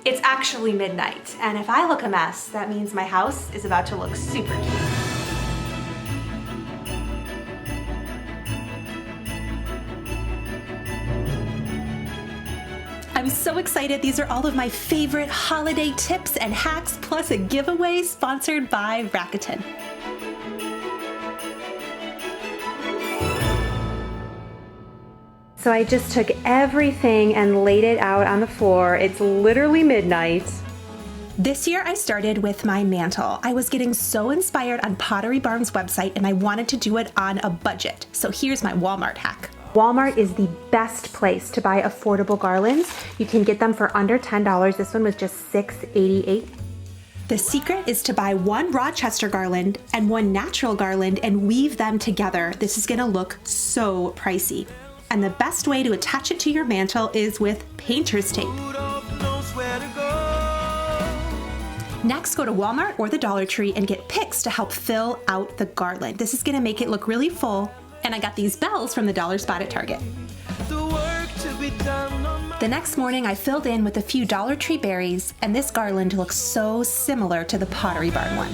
It's actually midnight, and if I look a mess, that means my house is about to look super cute. I'm so excited. These are all of my favorite holiday tips and hacks, plus a giveaway sponsored by Rakuten. So I just took everything and laid it out on the floor. It's literally midnight. This year I started with my mantle. I was getting so inspired on Pottery Barn's website and I wanted to do it on a budget. So here's my Walmart hack. Walmart is the best place to buy affordable garlands. You can get them for under $10. This one was just $6.88. The secret is to buy one Rochester garland and one natural garland and weave them together. This is gonna look so pricey. And the best way to attach it to your mantle is with painter's tape. Next, go to Walmart or the Dollar Tree and get picks to help fill out the garland. This is gonna make it look really full. And I got these bells from the dollar spot at Target. The next morning, I filled in with a few Dollar Tree berries, and this garland looks so similar to the Pottery Barn one.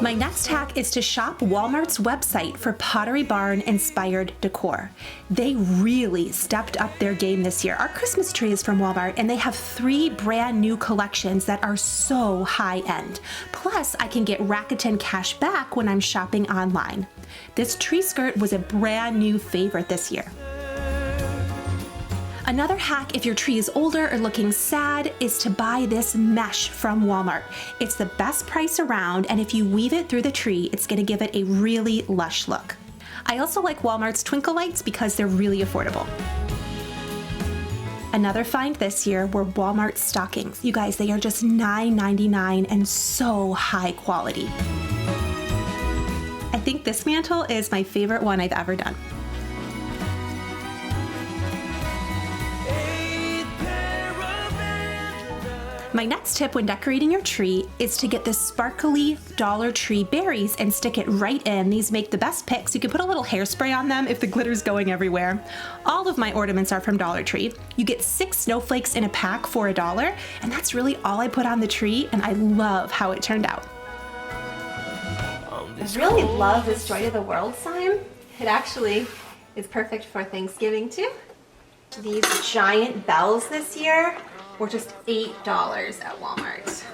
My next hack is to shop Walmart's website for Pottery Barn inspired decor. They really stepped up their game this year. Our Christmas tree is from Walmart and they have 3 brand new collections that are so high end. Plus, I can get Rakuten cash back when I'm shopping online. This tree skirt was a brand new favorite this year. Another hack if your tree is older or looking sad is to buy this mesh from Walmart. It's the best price around, and if you weave it through the tree, it's gonna give it a really lush look. I also like Walmart's twinkle lights because they're really affordable. Another find this year were Walmart stockings. You guys, they are just $9.99 and so high quality. I think this mantle is my favorite one I've ever done. My next tip when decorating your tree is to get the sparkly Dollar Tree berries and stick it right in. These make the best picks. You can put a little hairspray on them if the glitter's going everywhere. All of my ornaments are from Dollar Tree. You get 6 snowflakes in a pack for $1, and that's really all I put on the tree, and I love how it turned out. I really love this Joy to the World sign. It actually is perfect for Thanksgiving too. These giant bells this year were just $8 at Walmart.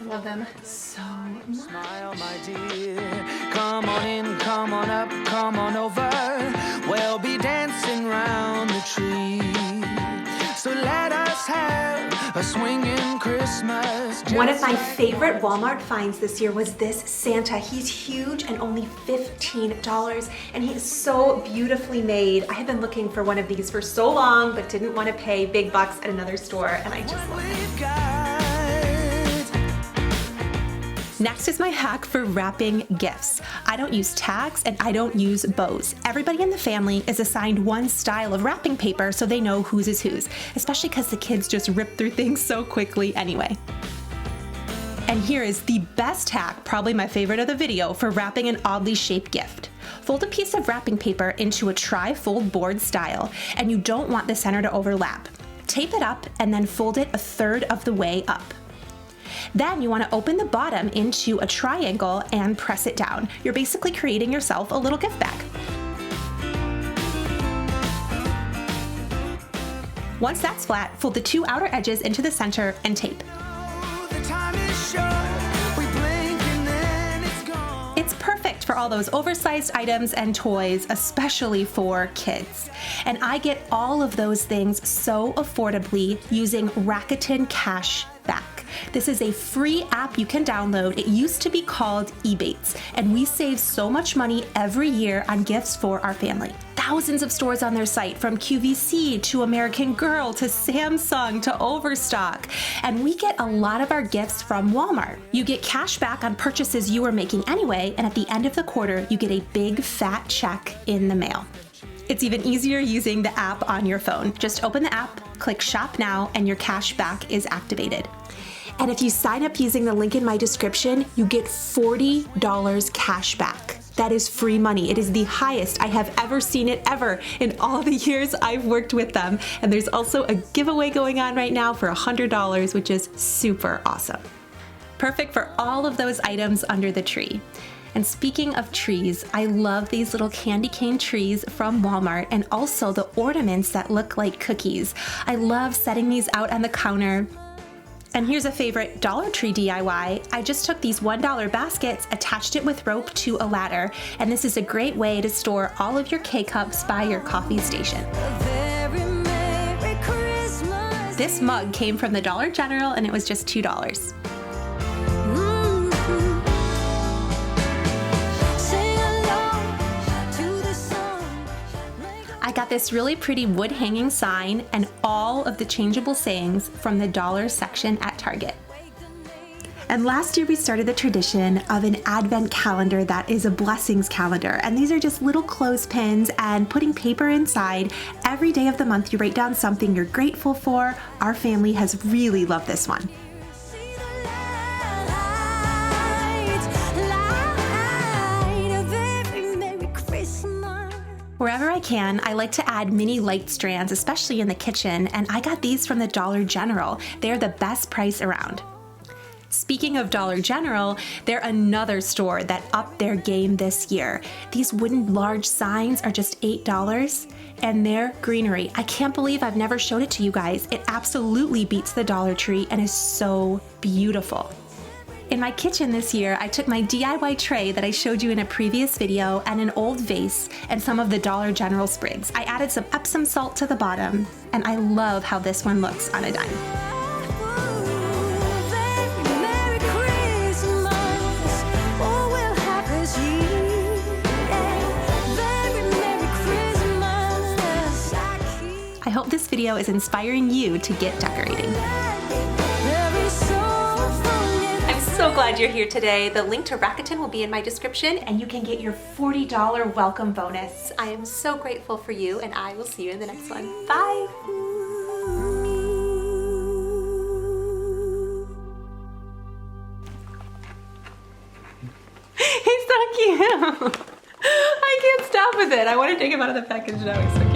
I love them so much. Smile, my dear. Come on in, come on up, come on over. We'll be dancing round the tree. So let us have a swinging Christmas. One of my favorite Walmart finds this year was this Santa. He's huge and only $15, and he is so beautifully made. I have been looking for one of these for so long, but didn't want to pay big bucks at another store, and I just love it. Next is my hack for wrapping gifts. I don't use tags and I don't use bows. Everybody in the family is assigned one style of wrapping paper so they know whose is whose, especially because the kids just rip through things so quickly anyway. And here is the best hack, probably my favorite of the video, for wrapping an oddly shaped gift. Fold a piece of wrapping paper into a tri-fold board style, and you don't want the center to overlap. Tape it up and then fold it 1/3 of the way up. Then you want to open the bottom into a triangle and press it down. You're basically creating yourself a little gift bag. Once that's flat, fold the 2 outer edges into the center and tape. It's perfect for all those oversized items and toys, especially for kids. And I get all of those things so affordably using Rakuten Cash Back. This is a free app you can download. It used to be called Ebates, and we save so much money every year on gifts for our family. Thousands of stores on their site, from QVC to American Girl to Samsung to Overstock, and we get a lot of our gifts from Walmart. You get cash back on purchases you were making anyway, and at the end of the quarter, you get a big fat check in the mail. It's even easier using the app on your phone. Just open the app, click Shop Now, and your cash back is activated. And if you sign up using the link in my description, you get $40 cash back. that is free money. It is the highest I have ever seen it ever in all the years I've worked with them. And there's also a giveaway going on right now for $100, which is super awesome. Perfect for all of those items under the tree. And speaking of trees, I love these little candy cane trees from Walmart and also the ornaments that look like cookies. I love setting these out on the counter. And here's a favorite Dollar Tree DIY. I just took these $1 baskets, attached it with rope to a ladder, and this is a great way to store all of your K-cups by your coffee station. This mug came from the Dollar General and it was just $2. I got this really pretty wood hanging sign and all of the changeable sayings from the dollar section at Target. And last year we started the tradition of an advent calendar that is a blessings calendar. And these are just little clothespins and putting paper inside. Every day of the month you write down something you're grateful for. Our family has really loved this one. Wherever I can, I like to add mini light strands, especially in the kitchen, and I got these from the Dollar General. They're the best price around. Speaking of Dollar General, they're another store that upped their game this year. These wooden large signs are just $8, and they're greenery. I can't believe I've never showed it to you guys. It absolutely beats the Dollar Tree and is so beautiful. In my kitchen this year, I took my DIY tray that I showed you in a previous video and an old vase and some of the Dollar General sprigs. I added some Epsom salt to the bottom, and I love how this one looks on a dime. I hope this video is inspiring you to get decorating. So glad you're here today. The link to Rakuten will be in my description and you can get your $40 welcome bonus. I am so grateful for you and I will see you in the next one. Bye. He's so cute. I can't stop with it. I want to take him out of the package now.